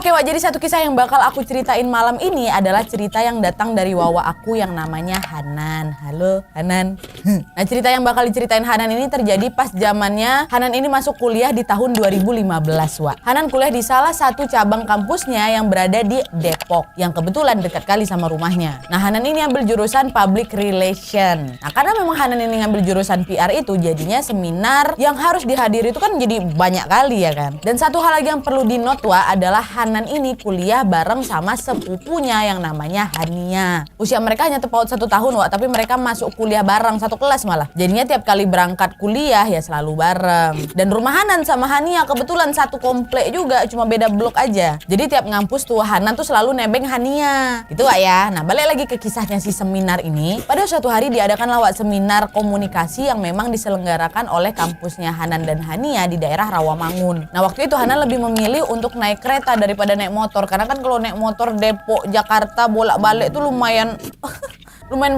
Oke Wak, jadi satu kisah yang bakal aku ceritain malam ini adalah cerita yang datang dari wawa aku yang namanya Hanan. Halo Hanan. Nah, cerita yang bakal diceritain Hanan ini terjadi pas zamannya Hanan ini masuk kuliah di tahun 2015 Wak. Hanan kuliah di salah satu cabang kampusnya yang berada di Depok, yang kebetulan dekat kali sama rumahnya. Nah, Hanan ini ambil jurusan Public Relation. Nah, karena memang Hanan ini ngambil jurusan PR itu, jadinya seminar yang harus dihadiri itu kan jadi banyak kali ya kan. Dan satu hal lagi yang perlu di-note Wak adalah Hanan ini kuliah bareng sama sepupunya yang namanya Hania. Usia mereka hanya terpaut 1 tahun Wak, tapi mereka masuk kuliah bareng, satu kelas malah. Jadinya tiap kali berangkat kuliah ya selalu bareng. Dan rumah Hanan sama Hania kebetulan satu komplek juga, cuma beda blok aja. Jadi tiap ngampus tuh Hanan tuh selalu nebeng Hania. Gitu Wak ya. Nah, balik lagi ke kisahnya si seminar ini. Pada suatu hari diadakan lawat seminar komunikasi yang memang diselenggarakan oleh kampusnya Hanan dan Hania di daerah Rawamangun. Nah, waktu itu Hanan lebih memilih untuk naik kereta daripada naik motor, karena kan kalau naik motor Depok Jakarta bolak-balik tuh lumayan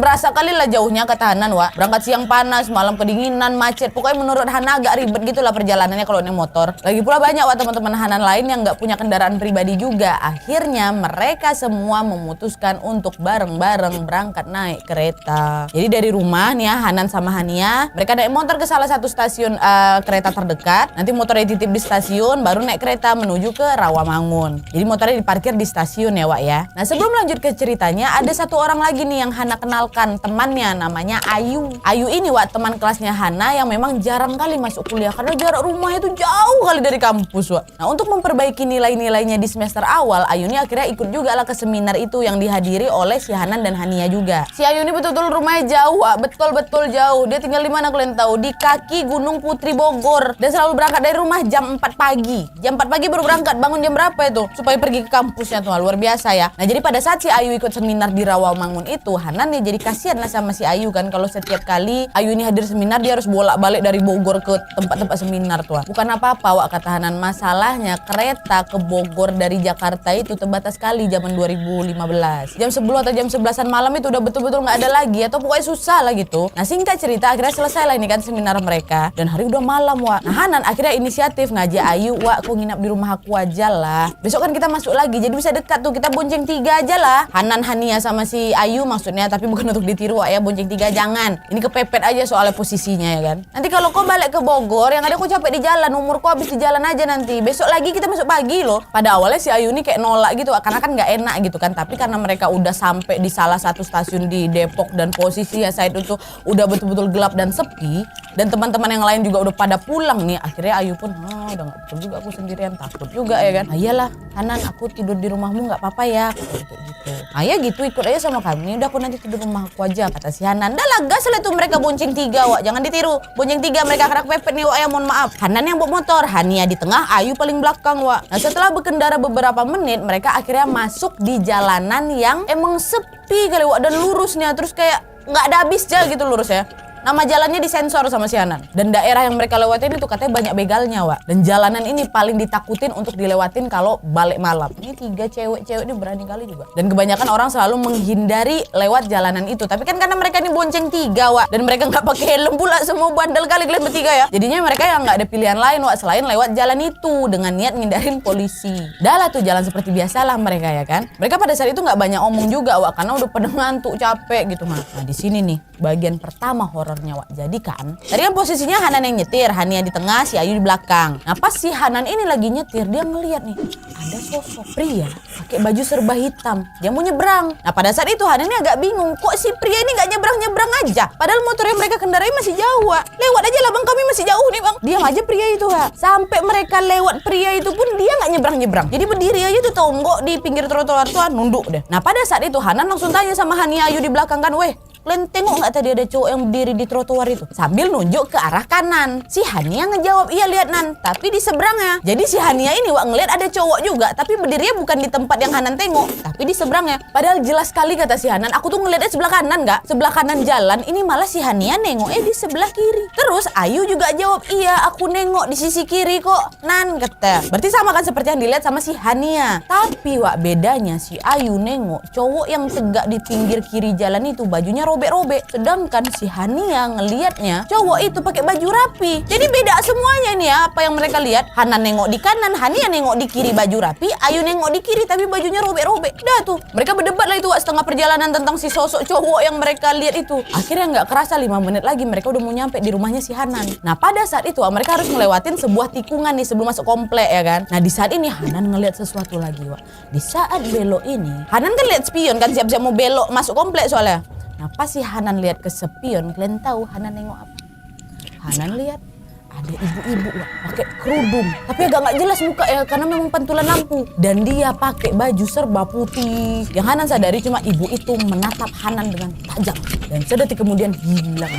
berasa kali lah jauhnya kata Hanan Wak. Berangkat siang panas, malam kedinginan, macet. Pokoknya menurut Hanan agak ribet gitu lah perjalanannya kalau naik motor. Lagi pula banyak Wak teman-teman Hanan lain yang nggak punya kendaraan pribadi juga. Akhirnya mereka semua memutuskan untuk bareng-bareng berangkat naik kereta. Jadi dari rumah nih ya, Hanan sama Hania, mereka naik motor ke salah satu stasiun kereta terdekat. Nanti motornya dititip di stasiun, baru naik kereta menuju ke Rawamangun. Jadi motornya diparkir di stasiun ya Wak ya. Nah, sebelum lanjut ke ceritanya, ada satu orang lagi nih yang Hana kenalkan, temannya namanya Ayu. Ayu ini Wak teman kelasnya Hana yang memang jarang kali masuk kuliah karena jarak rumahnya itu jauh kali dari kampus Wak. Nah, untuk memperbaiki nilai-nilainya di semester awal, Ayu ini akhirnya ikut juga lah ke seminar itu yang dihadiri oleh si Hanan dan Hania juga. Si Ayu ini betul-betul rumahnya jauh Wak, betul-betul jauh. Dia tinggal di mana kalian tahu? Di kaki Gunung Putri Bogor. Dan selalu berangkat dari rumah jam 4 pagi. Jam 4 pagi baru berangkat. Bangun jam berapa itu? Supaya pergi ke kampusnya tuh, luar biasa ya. Nah, jadi pada saat si Ayu ikut seminar di Rawamangun itu, Hanan ya jadi kasihan lah sama si Ayu kan, kalau setiap kali Ayu ini hadir seminar dia harus bolak-balik dari Bogor ke tempat-tempat seminar tuh. Bukan apa-apa Wak kata Hanan, masalahnya kereta ke Bogor dari Jakarta itu terbatas sekali zaman 2015. Jam 10 atau jam 11-an malam itu udah betul-betul nggak ada lagi atau pokoknya susah lah gitu. Nah, singkat cerita akhirnya selesai lah ini kan seminar mereka dan hari udah malam Wak. Nah, Hanan akhirnya inisiatif ngajak Ayu, Wak kok nginap di rumah aku aja lah. Besok kan kita masuk lagi jadi bisa dekat tuh, kita bonceng 3 aja lah. Hanan, Hania sama si Ayu maksudnya, tapi bukan untuk ditiru ya, bonceng 3 jangan. Ini kepepet aja soalnya posisinya ya kan. Nanti kalau kau balik ke Bogor yang ada kau capek di jalan, umur kau habis di jalan aja nanti. Besok lagi kita masuk pagi loh. Pada awalnya si Ayu ini kayak nolak gitu karena kan nggak enak gitu kan. Tapi karena mereka udah sampai di salah satu stasiun di Depok dan posisinya saat itu udah betul-betul gelap dan sepi dan teman-teman yang lain juga udah pada pulang nih. Akhirnya Ayu pun udah nggak betul juga aku sendirian, takut juga ya kan. Iyalah Hanan, aku tidur di rumahmu nggak apa-apa ya gitu. Ya gitu, ikut aja sama kami. Udah aku nanti tidur rumah aku aja kata si Hanan. Dah lah gas lah tuh mereka bonceng 3 Wak, jangan ditiru. Bonceng 3 mereka kerak pepet nih Wak ya, mohon maaf. Hanan yang bawa motor, Hania di tengah, Ayu paling belakang Wak. Nah, setelah berkendara beberapa menit mereka akhirnya masuk di jalanan yang emang sepi kali Wak dan lurusnya terus kayak nggak ada habisnya gitu lurusnya. Nama jalannya disensor sama si Hanan. Dan daerah yang mereka lewatin itu katanya banyak begalnya Wak. Dan jalanan ini paling ditakutin untuk dilewatin kalau balik malam. Ini 3 cewek ini berani kali juga. Dan kebanyakan orang selalu menghindari lewat jalanan itu. Tapi kan karena mereka ini bonceng 3 Wak. Dan mereka nggak pakai helm pula, semua bandel kali kalian bertiga ya. Jadinya mereka yang nggak ada pilihan lain Wak selain lewat jalan itu dengan niat ngindarin polisi. Dah lah tuh jalan seperti biasa lah mereka ya kan. Mereka pada saat itu nggak banyak omong juga Wak karena udah pada ngantuk capek gitu mah. Nah, di sini nih bagian pertama horornya Wak. Jadi kan tadi kan posisinya Hanan yang nyetir, Hania di tengah, si Ayu di belakang. Nah, pas si Hanan ini lagi nyetir, dia ngeliat nih ada sosok pria pakai baju serba hitam. Dia mau nyebrang. Nah, pada saat itu Hanan ini agak bingung, kok si pria ini nggak nyebrang aja? Padahal motor yang mereka kendarai masih jauh Wak. Lewat aja lah bang, kami masih jauh nih bang. Diam aja pria itu Wak. Sampai mereka lewat pria itu pun dia nggak nyebrang. Jadi berdiri aja tuh tonggok di pinggir trotoar tuh, nunduk deh. Nah, pada saat itu Hanan langsung tanya sama Hania Ayu di belakang kan, weh, kalian tengok nggak tadi ada cowok yang berdiri di trotoar itu? Sambil nunjuk ke arah kanan. Si Hania ngejawab, iya lihat Nan, tapi di seberangnya. Jadi si Hania ini Wak ngeliat ada cowok juga, tapi berdirinya bukan di tempat yang Hanan tengok, tapi di seberangnya. Padahal jelas sekali kata si Hanan, aku tuh ngeliatnya sebelah kanan nggak? Sebelah kanan jalan, ini malah si Hania nengok di sebelah kiri. Terus Ayu juga jawab, iya aku nengok di sisi kiri kok Nan, kata. Berarti sama kan seperti yang dilihat sama si Hania. Tapi Wak bedanya si Ayu nengok cowok yang tegak di pinggir kiri jalan itu bajunya robek robek-robek. Sedangkan si Hania ngelihatnya cowok itu pakai baju rapi. Jadi beda semuanya nih ya apa yang mereka lihat. Hanan nengok di kanan, Hania nengok di kiri baju rapi, Ayu nengok di kiri tapi bajunya robek-robek. Dah tuh, mereka berdebat lah itu setengah perjalanan tentang si sosok cowok yang mereka lihat itu. Akhirnya nggak kerasa 5 menit lagi mereka udah mau nyampe di rumahnya si Hanan. Nah pada saat itu mereka harus ngelewatin sebuah tikungan nih sebelum masuk komplek ya kan. Nah di saat ini Hanan ngelihat sesuatu lagi Wak. Di saat belok ini, Hanan kan lihat spion kan siap-siap mau belok masuk komplek soalnya. Nah pas si Hanan lihat ke spion, kalian tahu Hanan nengok apa? Hanan lihat ada ibu-ibu pakai kerudung, tapi agak nggak jelas muka ya karena memang pantulan lampu. Dan dia pakai baju serba putih. Yang Hanan sadari cuma ibu itu menatap Hanan dengan tajam dan sedetik kemudian hilang.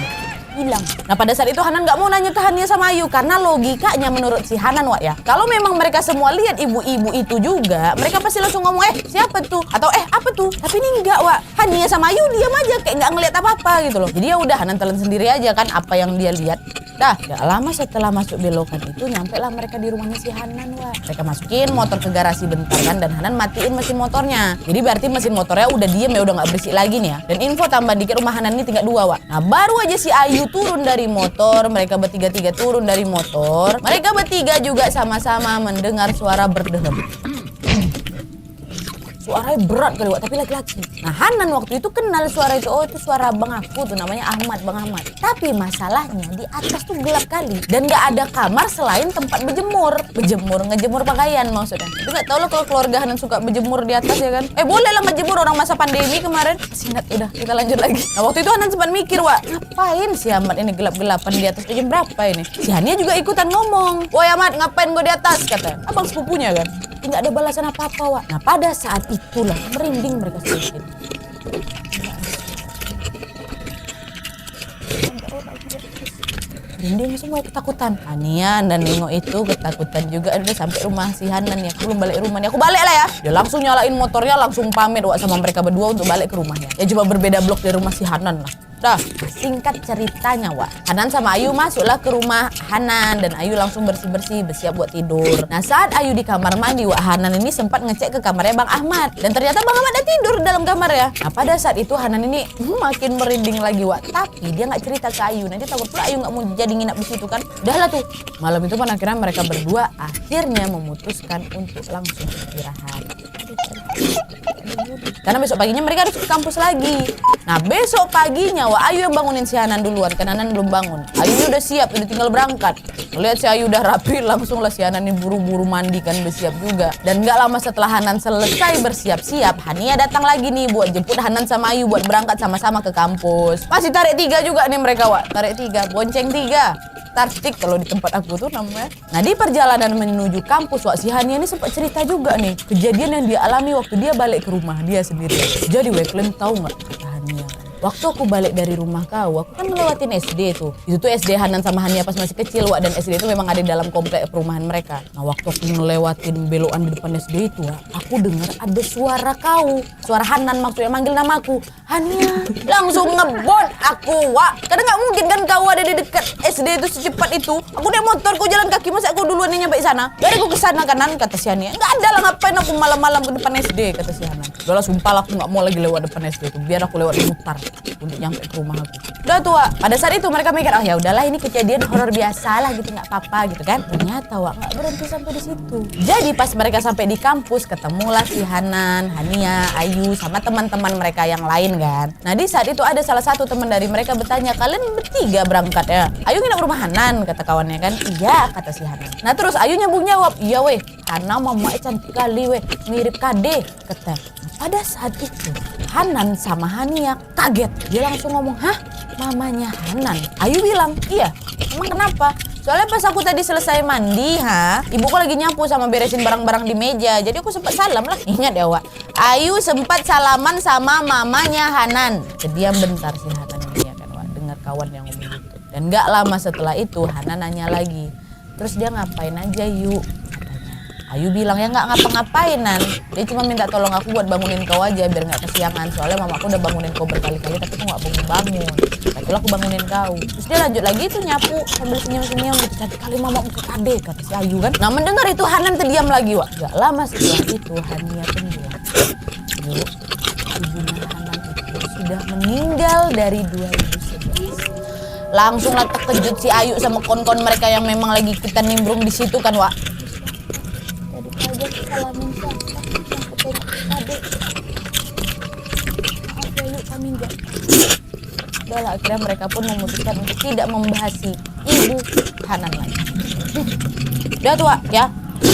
Nah pada saat itu Hanan nggak mau nanya ke Hania sama Ayu karena logikanya menurut si Hanan Wak ya, kalau memang mereka semua lihat ibu-ibu itu juga, mereka pasti langsung ngomong siapa tuh atau apa tuh. Tapi ini enggak Wak, Hania sama Ayu diam aja kayak nggak ngeliat apa-apa gitu loh. Jadi ya udah Hanan telan sendiri aja kan apa yang dia lihat. Dah, gak lama setelah masuk belokan itu nyampe lah mereka di rumahnya si Hanan Wak. Mereka masukin motor ke garasi bentar kan dan Hanan matiin mesin motornya. Jadi berarti mesin motornya udah diem ya, udah nggak berisik lagi nih ya. Dan info tambah dikit rumah Hanan ini tingkat 2 Wak. Nah baru aja si Ayu turun dari motor, mereka bertiga-tiga turun dari motor. Mereka bertiga juga sama-sama mendengar suara berdehem. Suaranya berat kali Wak, tapi laki-laki. Nah Hanan waktu itu kenal suara itu, oh itu suara bang aku tuh namanya Ahmad, Bang Ahmad. Tapi masalahnya di atas tuh gelap kali dan gak ada kamar selain tempat ngejemur pakaian maksudnya. Itu gak tau loh kalau keluarga Hanan suka berjemur di atas ya kan. Boleh lah ngejemur orang masa pandemi kemarin. Singkat udah kita lanjut lagi. Nah waktu itu Hanan sempat mikir Wak, ngapain si Ahmad ini gelap-gelapan di atas jam berapa ini? Si Hania juga ikutan ngomong, woi Ahmad ngapain gue di atas kata. Abang sepupunya kan. Nggak ada balasan apa-apa Wak. Nah pada saat itulah merinding mereka sedikit. Merinding semua ketakutan. Hania dan Nengok itu ketakutan juga. Udah sampai rumah si Hanan ya. Aku belum balik rumah nih. Aku balik lah ya. Dia langsung nyalain motornya, langsung pamit Wak sama mereka berdua untuk balik ke rumahnya. Ya cuma berbeda blok dari rumah si Hanan lah. Dah, singkat ceritanya Wak, Hanan sama Ayu masuklah ke rumah Hanan dan Ayu langsung bersih-bersih, bersiap buat tidur. Nah saat Ayu di kamar mandi Wak, Hanan ini sempat ngecek ke kamarnya Bang Ahmad dan ternyata Bang Ahmad udah tidur dalam kamar ya. Nah pada saat itu Hanan ini makin merinding lagi Wak, tapi dia nggak cerita ke Ayu. Nanti takut pula Ayu nggak mau jadi nginap di situ kan. Udahlah tuh, malam itu pada akhirnya mereka berdua akhirnya memutuskan untuk langsung istirahat. Karena besok paginya mereka harus ke kampus lagi. Nah besok paginya Wak, Ayu yang bangunin si Hanan duluan, kan Hanan belum bangun. Ayu udah siap, udah tinggal berangkat. Lihat si Ayu udah rapi, langsung lah si Hanan ini buru-buru mandi kan, bersiap juga. Dan gak lama setelah Hanan selesai bersiap-siap, Hania datang lagi nih buat jemput Hanan sama Ayu buat berangkat sama-sama ke kampus. Masih tarik 3 juga nih mereka Wak, tarik 3, bonceng 3. Tartik kalau di tempat aku tuh namanya. Nah di perjalanan menuju kampus Wak, si Hania ini sempat cerita juga nih kejadian yang dia alami waktu dia balik ke rumah dia sendiri. Jadi kalian tahu nggak kata Hania? Waktu aku balik dari rumah kau, aku kan ngelewatin SD tuh. Itu tuh SD Hanan sama Hania pas masih kecil Wak, dan SD itu memang ada di dalam komplek perumahan mereka. Nah waktu aku ngelewatin belokan di depan SD itu Wak, aku dengar ada suara kau. Suara Hanan maksudnya manggil namaku. Hania. Langsung ngebon aku Wak. Karena nggak mungkin kan kau ada di dekat SD itu secepat itu. Aku naik motor, kau jalan kaki, masa aku duluan yang nyampe sana? Dari aku kesana kanan kata si Hania. Nggak ada lah, ngapain aku malam-malam ke depan SD kata si Hanan. Udahlah sumpah lah, aku nggak mau lagi lewat depan SD itu. Biar aku lewat mutar untuk nyampe ke rumah aku. Udah tuh Wak, pada saat itu mereka mikir, oh ya udahlah ini kejadian horor biasa lah gitu, nggak apa-apa gitu kan. Ternyata Wak nggak berhenti sampai di situ. Jadi pas mereka sampai di kampus, ketemulah si Hanan, Hania, Ayu sama teman-teman mereka yang lain kan. Nah di saat itu ada salah satu teman dari mereka bertanya, kalian bertiga berangkat ya? Ayu nginep rumah Hanan kata kawannya kan. Iya kata si Hanan. Nah terus Ayu nyambung jawab, iya weh, Hana mamanya cantik kali weh, mirip Kade kata. Pada saat itu Hanan sama Hania kaget. Dia langsung ngomong, hah? Mamanya Hanan? Ayu bilang, iya. Emang kenapa? Soalnya pas aku tadi selesai mandi, ibuku lagi nyapu sama beresin barang-barang di meja. Jadi aku sempat salam lah. Ingat ya Wak, Ayu sempat salaman sama mamanya Hanan. Terdiam bentar si Hanan ini ya kan Wak, dengar kawan yang ngomong gitu. Dan gak lama setelah itu Hanan nanya lagi, terus dia ngapain aja Yu? Ayu bilang ya nggak ngapa-ngapainan, dia cuma minta tolong aku buat bangunin kau aja biar nggak kesiangan. Soalnya mamaku udah bangunin kau berkali-kali tapi aku nggak bangun-bangun. Tapi aku bangunin kau. Terus dia lanjut lagi tuh nyapu sambil senyum-senyum gitu. Cantik kali mamaku ke Kade kata si Ayu kan. Nah mendengar itu Hanan terdiam lagi Wak. Gak lama setelah itu Hania pun bilang, Yuk, ibunya Hanan itu sudah meninggal dari 2011. Langsunglah terkejut si Ayu sama kon-kon mereka yang memang lagi kita nimbrung di situ kan, Wak. Tadi aja kesalahan siapa yang ketengok adik. Maaf ya Yuk, kami enggak. Udahlah, akhirnya mereka pun memutuskan untuk tidak membahas si ibu Hanan lagi. Udah tua ya,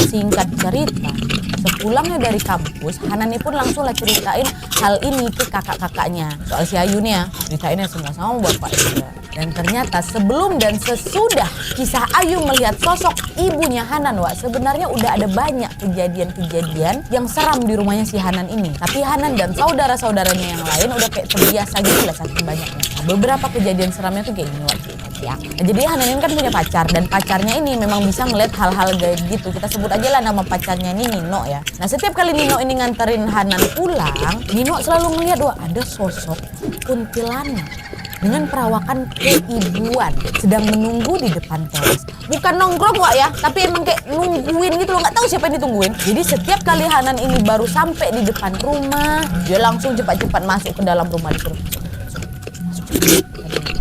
singkat cerita, sepulangnya dari kampus, Hanan ini pun langsung lah ceritain hal ini ke kakak-kakaknya. Soal si Ayu nih ya, ceritainnya semua sama bapak juga. Dan ternyata sebelum dan sesudah kisah Ayu melihat sosok ibunya Hanan, Wak, sebenarnya udah ada banyak kejadian-kejadian yang seram di rumahnya si Hanan ini. Tapi Hanan dan saudara-saudaranya yang lain udah kayak terbiasa gitu lah saking banyaknya. Nah, beberapa kejadian seramnya tuh kayak gini, Wak. Ya. Nah, jadi Hanan ini kan punya pacar dan pacarnya ini memang bisa ngeliat hal-hal kayak gitu. Kita sebut aja lah nama pacarnya ini Nino ya. Nah, setiap kali Nino ini nganterin Hanan pulang, Nino selalu ngeliat, wah, ada sosok kuntilanak dengan perawakan keibuan sedang menunggu di depan teras. Bukan nongkrong, Wak, ya, tapi emang kayak nungguin gitu loh, nggak tahu siapa yang ditungguin. Jadi setiap kali Hanan ini baru sampai di depan rumah, dia langsung cepat-cepat masuk ke dalam rumah, disuruh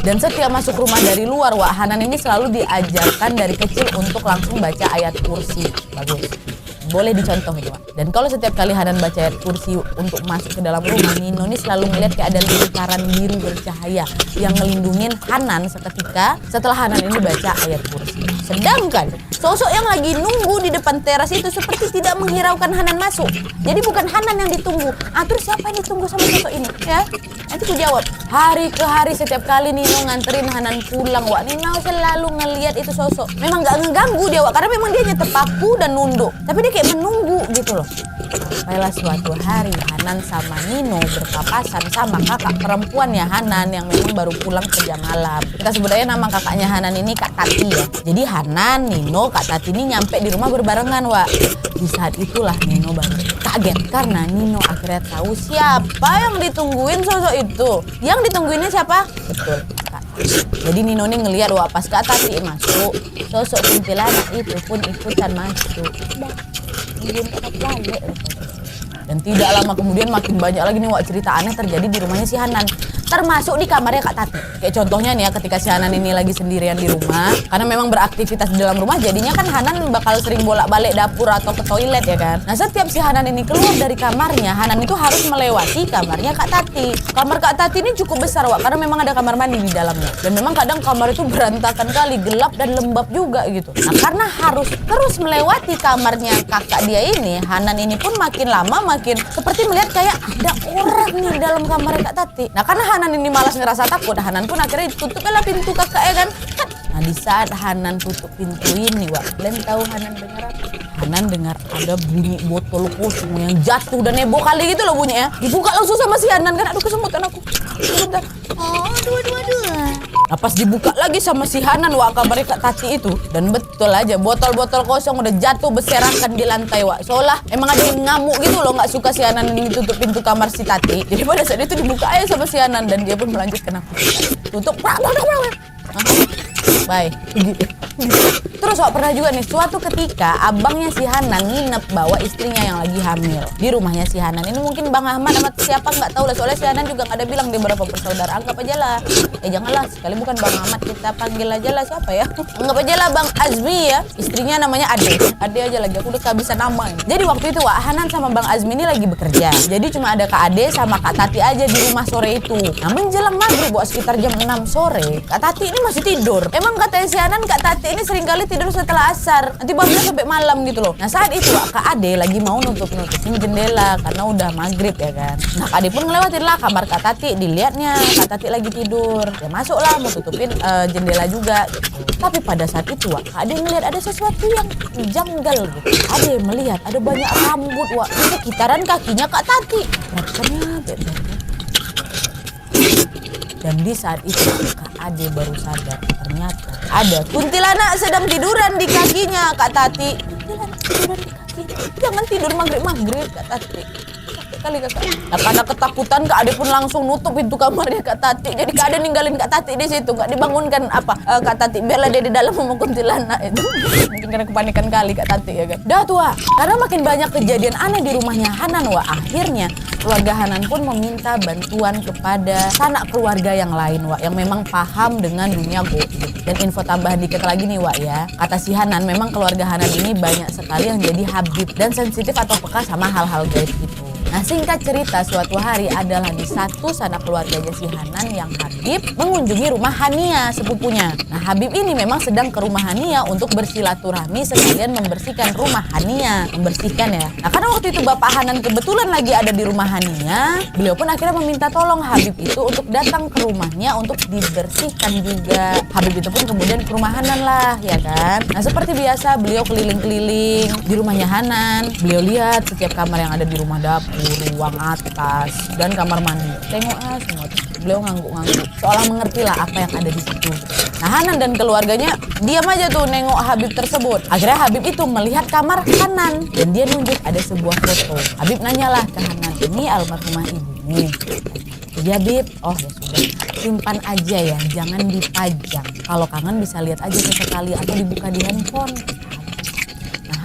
dan setiap masuk rumah dari luar, Wak, Hanan ini selalu diajarkan dari kecil untuk langsung baca ayat kursi. Bagus. Boleh dicontoh itu, Wak. Dan kalau setiap kali Hanan baca ayat kursi untuk masuk ke dalam rumah, Nino ini selalu ngeliat kayak ada lingkaran biru bercahaya yang ngelindungin Hanan seketika setelah Hanan ini baca ayat kursi. Sedangkan sosok yang lagi nunggu di depan teras itu seperti tidak menghiraukan Hanan masuk. Jadi bukan Hanan yang ditunggu. Terus siapa yang ditunggu sama sosok ini? Ya, nanti ku jawab. Hari ke hari setiap kali Nino nganterin Hanan pulang, Wak, Nino selalu ngeliat itu sosok. Memang gak ngeganggu dia, Wak, karena memang dia hanya terpaku dan nunduk. Tapi dia kayak menunggu gitu loh. Sampailah suatu hari Hanan sama Nino berpapasan sama kakak perempuannya Hanan yang memang baru pulang kerja malam. Kita sebut aja nama kakaknya Hanan ini Kak Tati ya. Jadi Hanan, Nino, Kak Tati ini nyampe di rumah berbarengan, Wak. Di saat itulah Nino baru kaget karena Nino akhirnya tahu siapa yang ditungguin sosok itu. Yang ditungguinnya siapa? Betul, Kak Tati. Jadi Nino ini ngelihat, Wak, pas Kak Tati masuk, sosok kuntilanak itu pun ikutan masuk. Dan tidak lama kemudian makin banyak lagi nih, Wak, cerita aneh terjadi di rumahnya si Hanan. Termasuk di kamarnya Kak Tati. Kayak contohnya nih ya, ketika si Hanan ini lagi sendirian di rumah, karena memang beraktivitas di dalam rumah, jadinya kan Hanan bakal sering bolak-balik dapur atau ke toilet ya kan. Nah, setiap si Hanan ini keluar dari kamarnya, Hanan itu harus melewati kamarnya Kak Tati. Kamar Kak Tati ini cukup besar, Wak, karena memang ada kamar mandi di dalamnya. Dan memang kadang kamar itu berantakan kali, gelap dan lembab juga gitu. Nah, karena harus terus melewati kamarnya kakak dia ini, Hanan ini pun makin lama makin seperti melihat kayak ada orang nih dalam kamar Kak Tati. Nah, karena Hanan ini malas ngerasa takut, Hanan pun akhirnya tutuplah pintu kakaknya kan. Nah, di saat Hanan tutup pintu ini, Wak, kalian tahu Hanan dengar apa? Hanan dengar ada bunyi botol kosong yang jatuh dan heboh kali gitu loh bunyinya. Dibuka langsung sama si Hanan kan, aduh kesemutan aku. Sebentar. Aduh. Nah, pas dibuka lagi sama si Hanan, Wak, kabarnya Kak Tati itu. Dan betul aja, botol-botol kosong udah jatuh berserakan di lantai, Wak. Seolah emang ada yang ngamuk gitu loh, gak suka si Hanan ini tutup pintu kamar si Tati. Jadi pada saat itu dibuka aja sama si Hanan dan dia pun melanjutkan aku. Tutup. Bye. Terus, Wak, pernah juga nih suatu ketika abangnya si Hanan nginep bawa istrinya yang lagi hamil di rumahnya si Hanan. Ini mungkin Bang Ahmad sama siapa nggak tahu lah, soalnya si Hanan juga nggak ada bilang dia berapa bersaudara. Anggap aja lah, janganlah sekali bukan Bang Ahmad, kita panggil aja lah siapa ya. Anggap aja lah Bang Azmi ya, istrinya namanya Ade aja lagi, aku udah kehabisan nama. Jadi waktu itu, Wak, Hanan sama Bang Azmi ini lagi bekerja. Jadi cuma ada Kak Ade sama Kak Tati aja di rumah sore itu. Nah, menjelang maghrib, Wak, sekitar jam 6 sore, Kak Tati ini masih tidur. Emang katanya si Hanan, Kak Tati ini seringkali tidur setelah asar, nanti babnya sampai malam gitu loh. Nah, saat itu, Wak, Kak Ade lagi mau nutupin jendela karena udah maghrib ya kan. Nah, Kak Ade pun ngelewatin lah kamar Kak Tati, dilihatnya Kak Tati lagi tidur. Ya masuk lah mau tutupin jendela juga gitu. Tapi pada saat itu, Wak, Kak Ade ngelihat ada sesuatu yang janggal gitu. Kak Ade melihat ada banyak rambut, Wak, di sekitaran kakinya Kak Tati. Dan di saat itu Kak Ade baru sadar ternyata ada kuntilanak sedang tiduran di kakinya Kak Tati. Kuntilanak tiduran di kaki. Jangan tidur maghrib-maghrib, Kak Tati. kali kakak. Nah, karena ketakutan Kak Ade pun langsung nutup pintu kamarnya Kak Tati. Jadi Kak Ade ninggalin Kak Tati di situ, nggak dibangunkan Kak Tati, biarlah dia di dalam sama kuntilanak itu. Mungkin karena kepanikan kali Kak Tati ya kan. Dah tuh karena makin banyak kejadian aneh di rumahnya Hanan akhirnya keluarga Hanan pun meminta bantuan kepada sanak keluarga yang lain yang memang paham dengan dunia goib. Dan info tambahan dikit lagi nih ya, kata si Hanan memang keluarga Hanan ini banyak sekali yang jadi habib dan sensitif atau peka sama hal-hal gaib itu. Nah, singkat cerita, suatu hari adalah di satu sanak keluarganya si Hanan yang Habib mengunjungi rumah Hania, sepupunya. Nah, Habib ini memang sedang ke rumah Hania untuk bersilaturahmi sekalian membersihkan rumah Hania. Membersihkan ya. Nah, karena waktu itu Bapak Hanan kebetulan lagi ada di rumah Hania, beliau pun akhirnya meminta tolong Habib itu untuk datang ke rumahnya untuk dibersihkan juga. Habib itu pun kemudian ke rumah Hanan lah, ya kan. Nah, seperti biasa beliau keliling-keliling di rumahnya Hanan. Beliau lihat setiap kamar yang ada di rumah dapur, ruang atas, dan kamar mandi. Tengok semua. Beliau ngangguk-ngangguk, seolah mengerti lah apa yang ada di situ. Nah, Hanan dan keluarganya diam aja tuh nengok Habib tersebut. Akhirnya Habib itu melihat kamar Hanan dan dia nunjuk ada sebuah foto. Habib nanyalah ke Hanan, ini almarhumah ibumu? Ya Bib, oh ya sudah, simpan aja ya, jangan dipajang. Kalau kangen bisa lihat aja sesekali atau dibuka di handphone.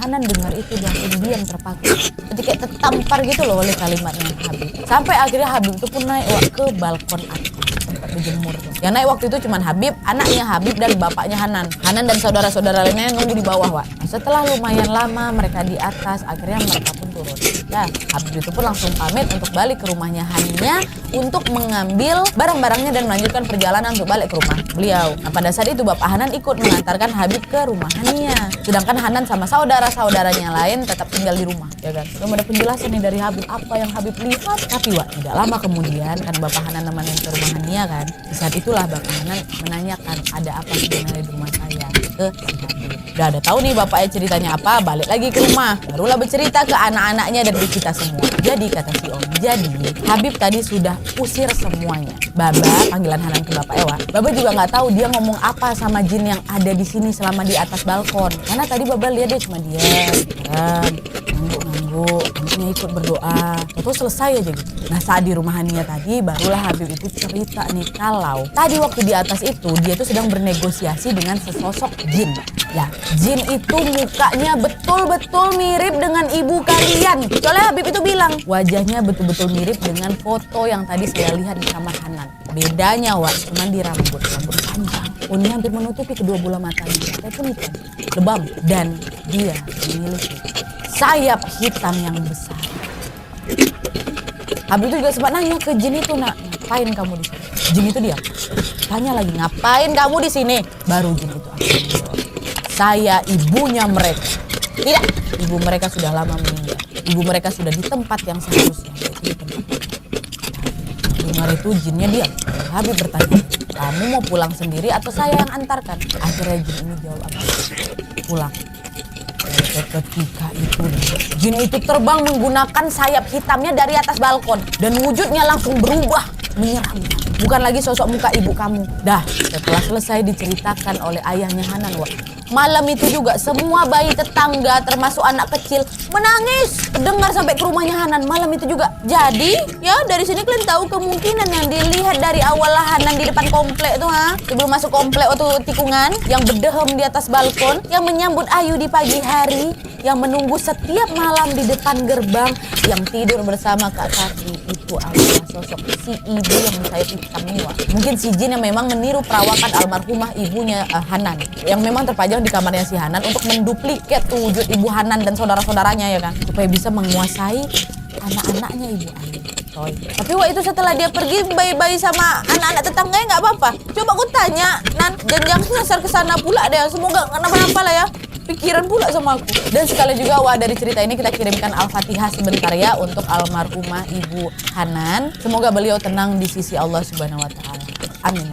Hanan dengar itu dan diam terpaku. Jadi kayak tertampar gitu loh oleh kalimatnya Habib. Sampai akhirnya Habib itu pun naik ke balkon atas tempat berjemur tuh. Yang naik waktu itu cuma Habib, anaknya Habib dan bapaknya Hanan. Hanan dan saudara-saudara lainnya nunggu di bawah Nah, setelah lumayan lama mereka di atas, akhirnya mereka pun turun. Nah, Habib itu pun langsung pamit untuk balik ke rumahnya Hania untuk mengambil barang-barangnya dan melanjutkan perjalanan untuk balik ke rumah beliau. Nah, pada saat itu Bapak Hanan ikut mengantarkan Habib ke rumah Hania. Sedangkan Hanan sama saudara-saudaranya lain tetap tinggal di rumah, ya kan. Belum ada penjelasan nih dari Habib apa yang Habib lihat. Tapi tidak lama kemudian kan Bapak Hanan nemenin ke rumah Hania kan. Di saat itulah Bapak Hanan menanyakan ada apa sebenarnya di rumah saya ke si Habib. Udah ada tahu nih bapaknya ceritanya apa, balik lagi ke rumah. Barulah bercerita ke anak-anaknya dan ke kita semua. Jadi kata si Om, jadi Habib tadi sudah usir semuanya. Baba, panggilan Hanan ke Bapak Ewa. Baba juga nggak tahu dia ngomong apa sama jin yang ada di sini selama di atas balkon. Karena tadi Baba lihat dia cuma diam, ngangguk-ngangguk, anaknya ikut berdoa. Terus selesai aja gitu. Nah, saat di rumah Hania tadi, barulah Habib itu cerita nih kalau tadi waktu di atas itu dia tuh sedang bernegosiasi dengan sesosok jin. Ya, jin itu mukanya betul-betul mirip dengan ibu kalian. Soalnya Habib itu bilang wajahnya betul-betul mirip dengan foto yang tadi saya lihat di kamar Hanan. Bedanya cuma di rambut panjang. Ini hampir menutupi kedua bola matanya. Tapi hitam, lebam, dan dia memiliki sayap hitam yang besar. Habib itu juga sempat nanya ke jin itu, nak, ngapain kamu di sini? Jin itu dia tanya lagi, ngapain kamu di sini? Baru jin itu akhirnya menjawab, saya ibunya mereka. Tidak, ibu mereka sudah lama meninggal. Ibu mereka sudah di tempat yang seharusnya. Dengar itu jinnya diam. Habib bertanya, kamu mau pulang sendiri atau saya yang antarkan? Akhirnya jin ini jawab apa? Pulang. Ketika itu jin itu terbang menggunakan sayap hitamnya dari atas balkon dan wujudnya langsung berubah menyerang. Bukan lagi sosok muka ibu kamu. Dah, setelah selesai diceritakan oleh ayahnya Hanan, malam itu juga semua bayi tetangga termasuk anak kecil menangis dengar sampai ke rumahnya Hanan malam itu juga. Jadi ya dari sini kalian tahu kemungkinan yang dilihat dari awal Hanan di depan komplek tuh sebelum masuk komplek waktu tikungan yang berdehem di atas balkon, yang menyambut Ayu di pagi hari, yang menunggu setiap malam di depan gerbang, yang tidur bersama Kak Tati, itu adalah sosok si ibu yang sayap hitam ini. Mungkin si jin yang memang meniru perawakan almarhumah ibunya Hanan yang memang terpajang di kamarnya si Hanan untuk menduplikat wujud ibu Hanan dan saudara-saudaranya, ya kan, supaya bisa menguasai anak-anaknya ibu Ayu. Tapi itu setelah dia pergi bayi-bayi sama anak-anak tetangganya nggak apa-apa. Coba aku tanya, Nan, dan jangan nyasar ke sana pula deh. Semoga nggak kenapa-napa lah ya. Pikiran pula sama aku. Dan sekali juga dari cerita ini kita kirimkan Al-Fatihah sebentar ya untuk almarhumah ibu Hanan. Semoga beliau tenang di sisi Allah Subhanahu wa taala. Amin.